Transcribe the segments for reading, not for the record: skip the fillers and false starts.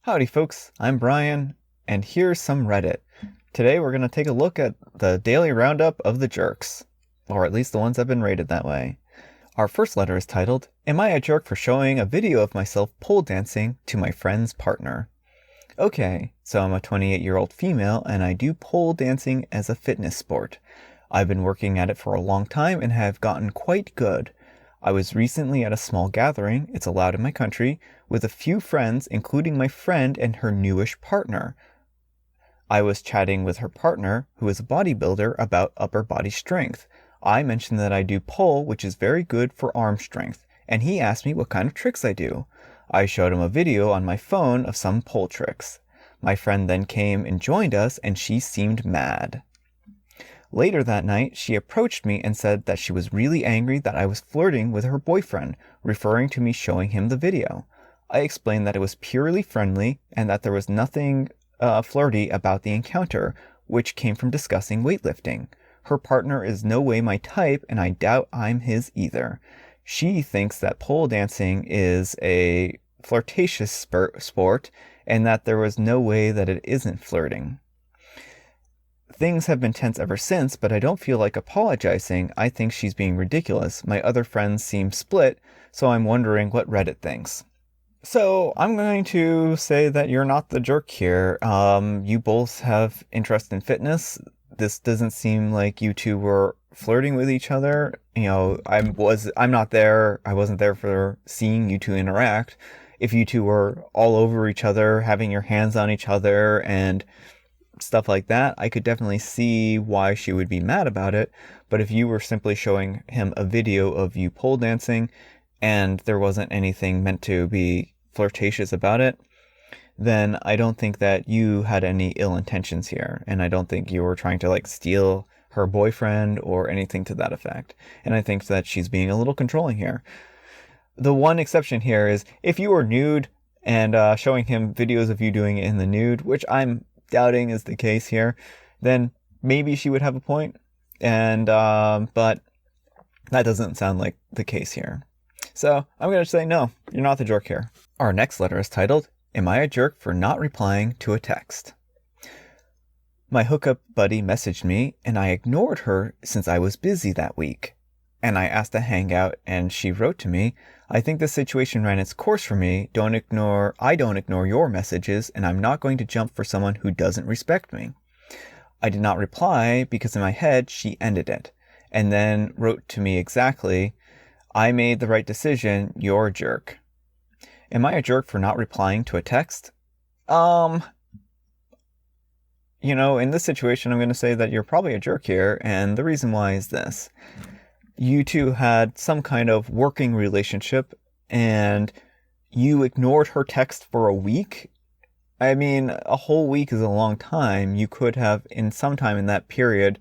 Howdy folks, I'm Brian, and here's some Reddit. Today we're going to take a look at the daily roundup of the jerks, or at least the ones that have been rated that way. Our first letter is titled, Am I a jerk for showing a video of myself pole dancing to my friend's partner? Okay, so I'm a 28-year-old female and I do pole dancing as a fitness sport. I've been working at it for a long time and have gotten quite good. I was recently at a small gathering, it's allowed in my country, with a few friends, including my friend and her newish partner. I was chatting with her partner, who is a bodybuilder, about upper body strength. I mentioned that I do pole, which is very good for arm strength, and he asked me what kind of tricks I do. I showed him a video on my phone of some pole tricks. My friend then came and joined us, and she seemed mad. Later that night, she approached me and said that she was really angry that I was flirting with her boyfriend, referring to me showing him the video. I explained that it was purely friendly and that there was nothing flirty about the encounter, which came from discussing weightlifting. Her partner is no way my type, and I doubt I'm his either. She thinks that pole dancing is a flirtatious sport and that there was no way that it isn't flirting. Things have been tense ever since, but I don't feel like apologizing. I think she's being ridiculous. My other friends seem split, so I'm wondering what Reddit thinks. So I'm going to say that you're not the jerk here. You both have interest in fitness. This doesn't seem like you two were flirting with each other. You know, I'm not there. I wasn't there for seeing you two interact. If you two were all over each other, having your hands on each other and stuff like that, I could definitely see why she would be mad about it. But if you were simply showing him a video of you pole dancing and there wasn't anything meant to be flirtatious about it, then I don't think that you had any ill intentions here. And I don't think you were trying to steal her boyfriend or anything to that effect. And I think that she's being a little controlling here. The one exception here is if you were nude and showing him videos of you doing it in the nude, which I'm doubting is the case here, then maybe she would have a point. And but that doesn't sound like the case here. So I'm going to say no, you're not the jerk here. Our next letter is titled, Am I a jerk for not replying to a text? My hookup buddy messaged me and I ignored her since I was busy that week. And I asked to hang out and she wrote to me, I think the situation ran its course for me. I don't ignore your messages and I'm not going to jump for someone who doesn't respect me. I did not reply because in my head she ended it and then wrote to me exactly, I made the right decision, you're a jerk. Am I a jerk for not replying to a text? In this situation, I'm going to say that you're probably a jerk here, and the reason why is this. You two had some kind of working relationship, and you ignored her text for a week? I mean, a whole week is a long time. You could have, in some time in that period,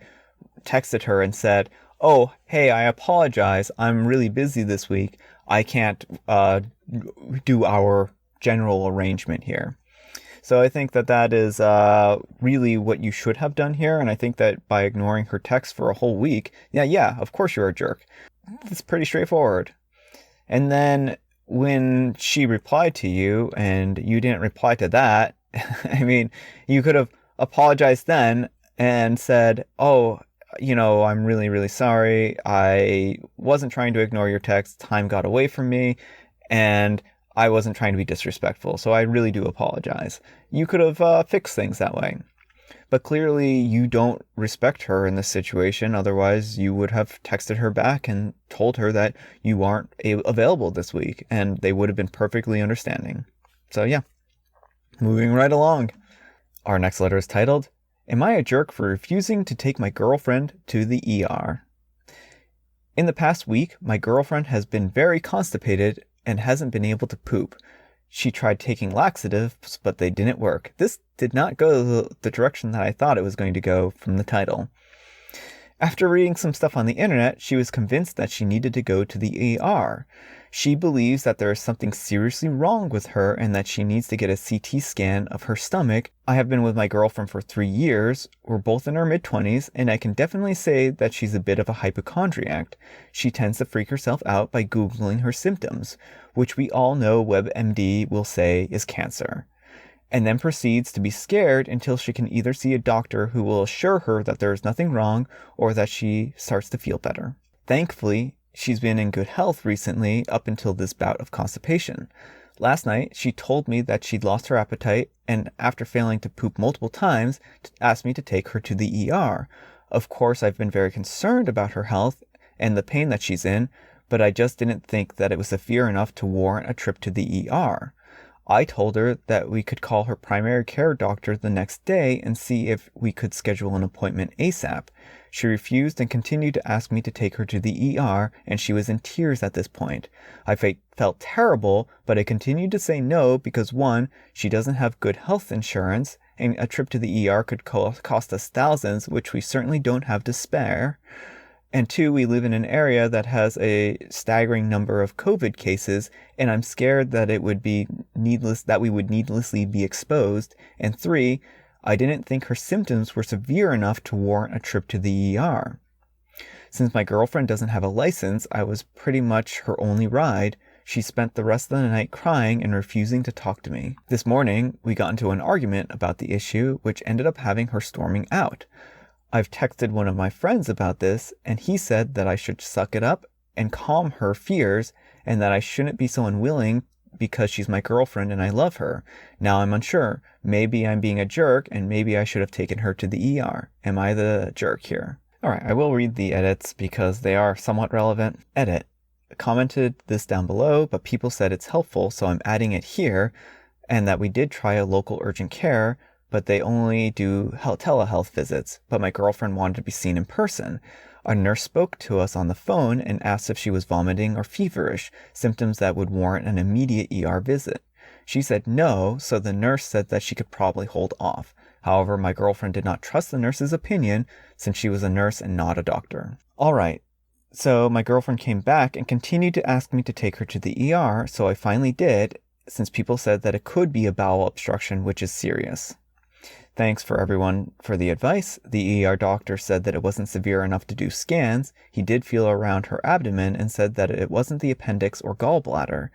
texted her and said, oh, hey, I apologize. I'm really busy this week. I can't do our general arrangement here. So I think that is really what you should have done here. And I think that by ignoring her text for a whole week, yeah, of course you're a jerk. It's pretty straightforward. And then when she replied to you and you didn't reply to that, I mean, you could have apologized then and said, oh, I'm really, really sorry. I wasn't trying to ignore your text. Time got away from me and I wasn't trying to be disrespectful. So I really do apologize. You could have fixed things that way. But clearly you don't respect her in this situation. Otherwise you would have texted her back and told her that you aren't available this week and they would have been perfectly understanding. So yeah, moving right along. Our next letter is titled, Am I a jerk for refusing to take my girlfriend to the ER? In the past week, my girlfriend has been very constipated and hasn't been able to poop. She tried taking laxatives, but they didn't work. This did not go the direction that I thought it was going to go from the title. After reading some stuff on the internet, she was convinced that she needed to go to the ER. She believes that there is something seriously wrong with her and that she needs to get a CT scan of her stomach. I have been with my girlfriend for 3 years. We're both in our mid-20s, and I can definitely say that she's a bit of a hypochondriac. She tends to freak herself out by Googling her symptoms, which we all know WebMD will say is cancer. and then proceeds to be scared until she can either see a doctor who will assure her that there is nothing wrong or that she starts to feel better. Thankfully, she's been in good health recently up until this bout of constipation. Last night, she told me that she'd lost her appetite and after failing to poop multiple times, asked me to take her to the ER. Of course, I've been very concerned about her health and the pain that she's in, but I just didn't think that it was severe enough to warrant a trip to the ER. I told her that we could call her primary care doctor the next day and see if we could schedule an appointment ASAP. She refused and continued to ask me to take her to the ER, and she was in tears at this point. I felt terrible, but I continued to say no because 1, she doesn't have good health insurance, and a trip to the ER could cost us thousands, which we certainly don't have to spare. And 2, we live in an area that has a staggering number of COVID cases, and I'm scared that we would needlessly be exposed. And 3, I didn't think her symptoms were severe enough to warrant a trip to the ER. Since my girlfriend doesn't have a license, I was pretty much her only ride. She spent the rest of the night crying and refusing to talk to me. This morning, we got into an argument about the issue, which ended up having her storming out. I've texted one of my friends about this, and he said that I should suck it up and calm her fears, and that I shouldn't be so unwilling because she's my girlfriend and I love her. Now I'm unsure. Maybe I'm being a jerk, and maybe I should have taken her to the ER. Am I the jerk here? Alright, I will read the edits because they are somewhat relevant. Edit. Commented this down below, but people said it's helpful, so I'm adding it here, and that we did try a local urgent care, but they only do telehealth visits, but my girlfriend wanted to be seen in person. A nurse spoke to us on the phone and asked if she was vomiting or feverish, symptoms that would warrant an immediate ER visit. She said no, so the nurse said that she could probably hold off. However, my girlfriend did not trust the nurse's opinion since she was a nurse and not a doctor. Alright, so my girlfriend came back and continued to ask me to take her to the ER, so I finally did, since people said that it could be a bowel obstruction, which is serious. Thanks for everyone for the advice. The ER doctor said that it wasn't severe enough to do scans. He did feel around her abdomen and said that it wasn't the appendix or gallbladder.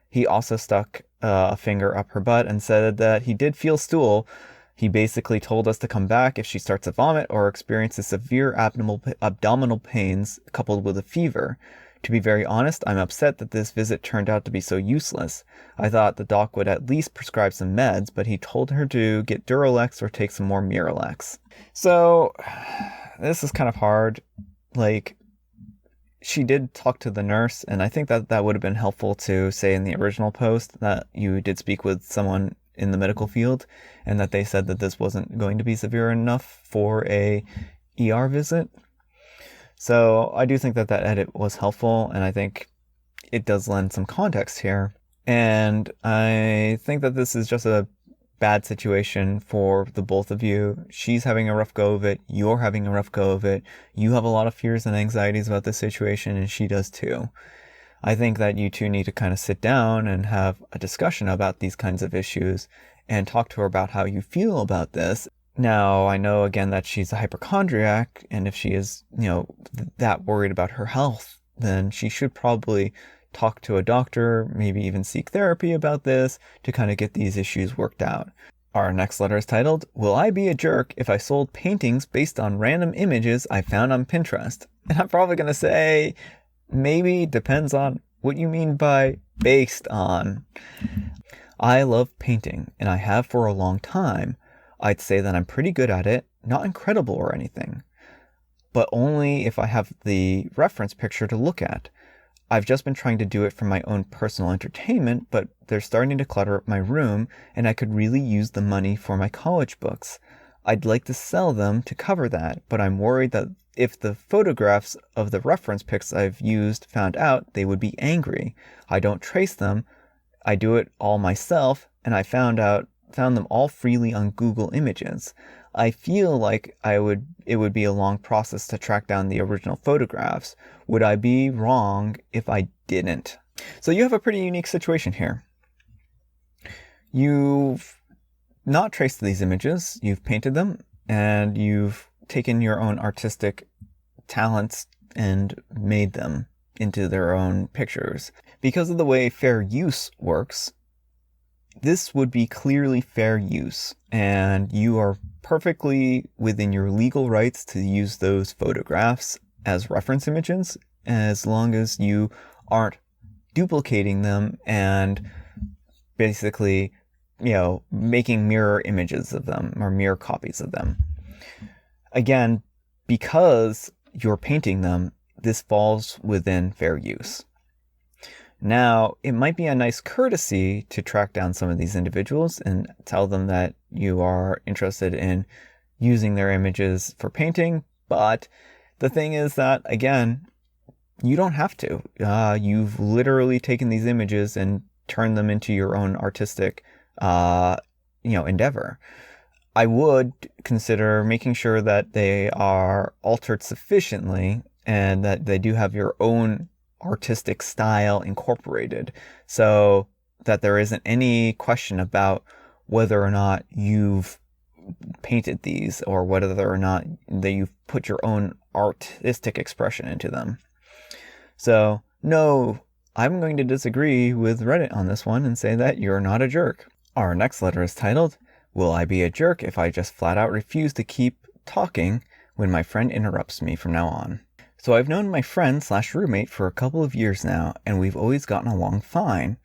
He also stuck a finger up her butt and said that he did feel stool. He basically told us to come back if she starts to vomit or experiences severe abdominal pains coupled with a fever. To be very honest, I'm upset that this visit turned out to be so useless. I thought the doc would at least prescribe some meds, but he told her to get Duralex or take some more Miralax. So, this is kind of hard. Like, she did talk to the nurse, and I think that would have been helpful to say in the original post that you did speak with someone in the medical field, and that they said that this wasn't going to be severe enough for a ER visit. So I do think that edit was helpful, and I think it does lend some context here. And I think that this is just a bad situation for the both of you. She's having a rough go of it. You're having a rough go of it. You have a lot of fears and anxieties about this situation, and she does too. I think that you two need to kind of sit down and have a discussion about these kinds of issues and talk to her about how you feel about this. Now, I know, again, that she's a hypochondriac, and if she is, that worried about her health, then she should probably talk to a doctor, maybe even seek therapy about this to kind of get these issues worked out. Our next letter is titled, Will I Be a Jerk If I Sold Paintings Based on Random Images I Found on Pinterest? And I'm probably going to say, maybe, depends on what you mean by based on. I love painting, and I have for a long time. I'd say that I'm pretty good at it, not incredible or anything, but only if I have the reference picture to look at. I've just been trying to do it for my own personal entertainment, but they're starting to clutter up my room, and I could really use the money for my college books. I'd like to sell them to cover that, but I'm worried that if the photographs of the reference pics I've used found out, they would be angry. I don't trace them. I do it all myself, and I found them all freely on Google Images. I feel like it would be a long process to track down the original photographs. Would I be wrong if I didn't? So you have a pretty unique situation here. You've not traced these images, you've painted them, and you've taken your own artistic talents and made them into their own pictures. Because of the way fair use works, This would be clearly fair use, and you are perfectly within your legal rights to use those photographs as reference images, as long as you aren't duplicating them and basically, making mirror images of them or mirror copies of them. Again, because you're painting them, this falls within fair use. Now, it might be a nice courtesy to track down some of these individuals and tell them that you are interested in using their images for painting, but the thing is that, again, you don't have to. You've literally taken these images and turned them into your own artistic, endeavor. I would consider making sure that they are altered sufficiently and that they do have your own artistic style incorporated, so that there isn't any question about whether or not you've painted these or whether or not that you've put your own artistic expression into them. So, no, I'm going to disagree with Reddit on this one and say that you're not a jerk. Our next letter is titled, Will I be a jerk if I just flat out refuse to keep talking when my friend interrupts me from now on? So I've known my friend/roommate for a couple of years now, and we've always gotten along fine.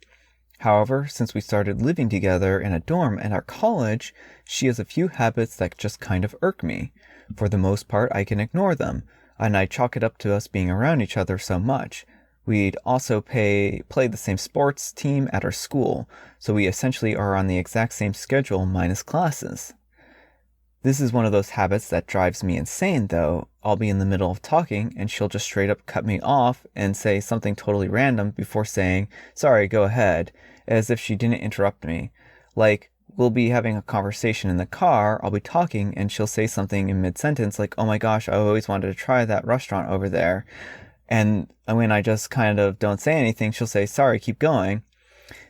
However, since we started living together in a dorm at our college, she has a few habits that just kind of irk me. For the most part, I can ignore them, and I chalk it up to us being around each other so much. We'd also play the same sports team at our school, so we essentially are on the exact same schedule minus classes. This is one of those habits that drives me insane, though. I'll be in the middle of talking, and she'll just straight up cut me off and say something totally random before saying, "Sorry, go ahead," as if she didn't interrupt me. Like, we'll be having a conversation in the car, I'll be talking, and she'll say something in mid-sentence like, "Oh my gosh, I always wanted to try that restaurant over there." And when I just kind of don't say anything, she'll say, "Sorry, keep going."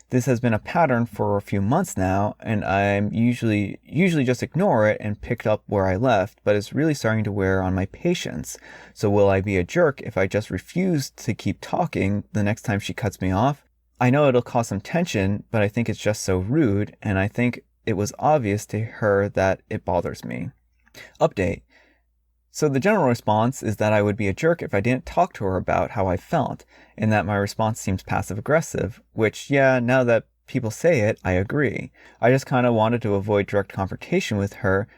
This has been a pattern for a few months now, and I'm usually just ignore it and pick up where I left, but it's really starting to wear on my patience. So will I be a jerk if I just refuse to keep talking the next time she cuts me off? I know it'll cause some tension, but I think it's just so rude, and I think it was obvious to her that it bothers me. Update. So the general response is that I would be a jerk if I didn't talk to her about how I felt, and that my response seems passive-aggressive, which, yeah, now that people say it, I agree. I just kind of wanted to avoid direct confrontation with her.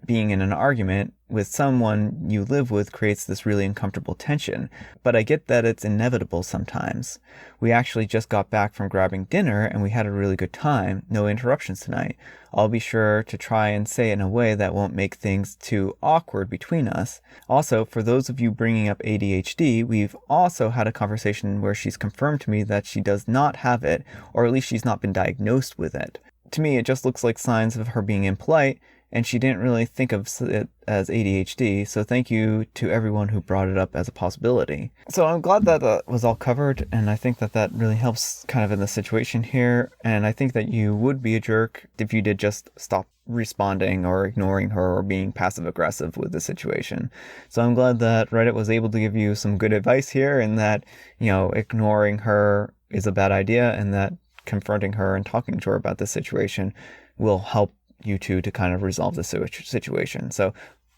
Being in an argument with someone you live with creates this really uncomfortable tension, but I get that it's inevitable sometimes. We actually just got back from grabbing dinner and we had a really good time. No interruptions tonight. I'll be sure to try and say it in a way that won't make things too awkward between us. Also, for those of you bringing up ADHD, we've also had a conversation where she's confirmed to me that she does not have it, or at least she's not been diagnosed with it. To me, it just looks like signs of her being impolite, and she didn't really think of it as ADHD, so thank you to everyone who brought it up as a possibility. So I'm glad that was all covered, and I think that really helps kind of in the situation here, and I think that you would be a jerk if you did just stop responding or ignoring her or being passive-aggressive with the situation. So I'm glad that Reddit was able to give you some good advice here, and that, ignoring her is a bad idea, and that confronting her and talking to her about this situation will help you two to kind of resolve the situation. So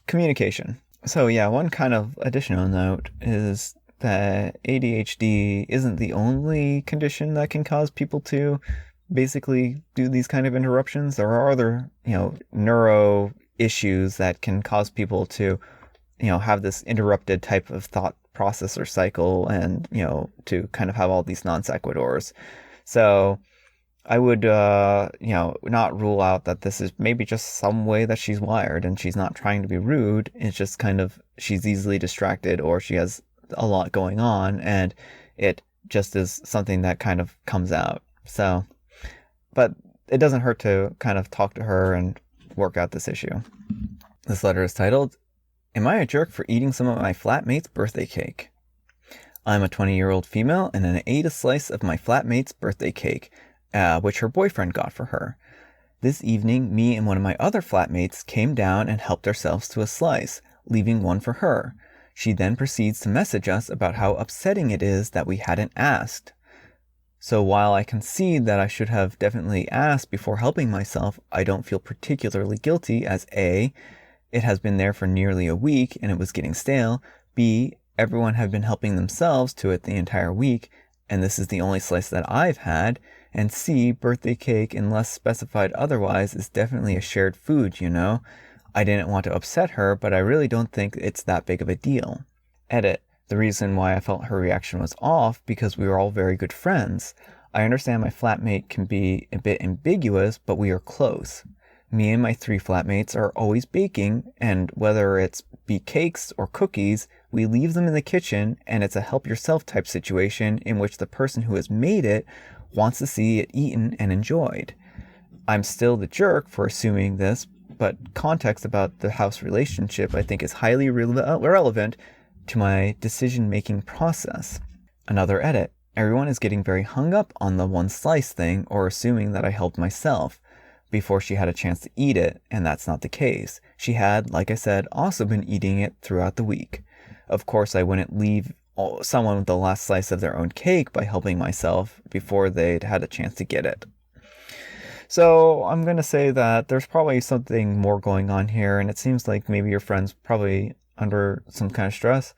communication. So yeah, one kind of additional note is that ADHD isn't the only condition that can cause people to basically do these kind of interruptions. There are other, neuro issues that can cause people to, have this interrupted type of thought process or cycle, and, to kind of have all these non sequiturs. So I would, not rule out that this is maybe just some way that she's wired and she's not trying to be rude. It's just kind of, she's easily distracted, or she has a lot going on, and it just is something that kind of comes out. So, but it doesn't hurt to kind of talk to her and work out this issue. This letter is titled, Am I a jerk for eating some of my flatmate's birthday cake? I'm a 20-year-old female, and I ate a slice of my flatmate's birthday cake, which her boyfriend got for her. This evening, me and one of my other flatmates came down and helped ourselves to a slice, leaving one for her. She then proceeds to message us about how upsetting it is that we hadn't asked. So while I concede that I should have definitely asked before helping myself, I don't feel particularly guilty as A, it has been there for nearly a week and it was getting stale, B, everyone had been helping themselves to it the entire week, and this is the only slice that I've had, and C, birthday cake, unless specified otherwise, is definitely a shared food, you know? I didn't want to upset her, but I really don't think it's that big of a deal. Edit. The reason why I felt her reaction was off, because we were all very good friends. I understand my flatmate can be a bit ambiguous, but we are close. Me and my 3 flatmates are always baking, and whether it's be cakes or cookies, we leave them in the kitchen, and it's a help yourself type situation in which the person who has made it wants to see it eaten and enjoyed. I'm still the jerk for assuming this, but context about the house relationship I think is highly relevant to my decision-making process. Another edit. Everyone is getting very hung up on the one slice thing or assuming that I helped myself before she had a chance to eat it, and that's not the case. She had, like I said, also been eating it throughout the week. Of course, I wouldn't leave someone with the last slice of their own cake by helping myself before they'd had a chance to get it. So I'm going to say that there's probably something more going on here, and it seems like maybe your friend's probably under some kind of stress.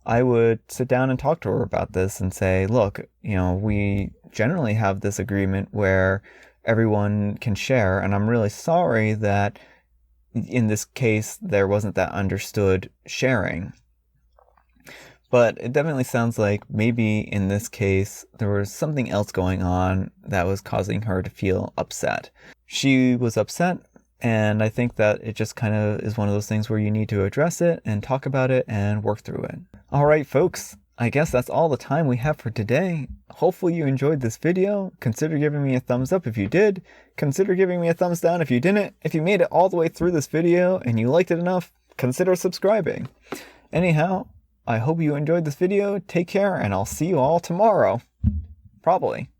I would sit down and talk to her about this and say, look, we generally have this agreement where everyone can share, and I'm really sorry that in this case there wasn't that understood sharing. But it definitely sounds like maybe in this case there was something else going on that was causing her to feel upset. She was upset, and I think that it just kind of is one of those things where you need to address it and talk about it and work through it. All right, folks. I guess that's all the time we have for today. Hopefully you enjoyed this video. Consider giving me a thumbs up if you did. Consider giving me a thumbs down if you didn't. If you made it all the way through this video and you liked it enough, consider subscribing. Anyhow, I hope you enjoyed this video. Take care, and I'll see you all tomorrow. Probably.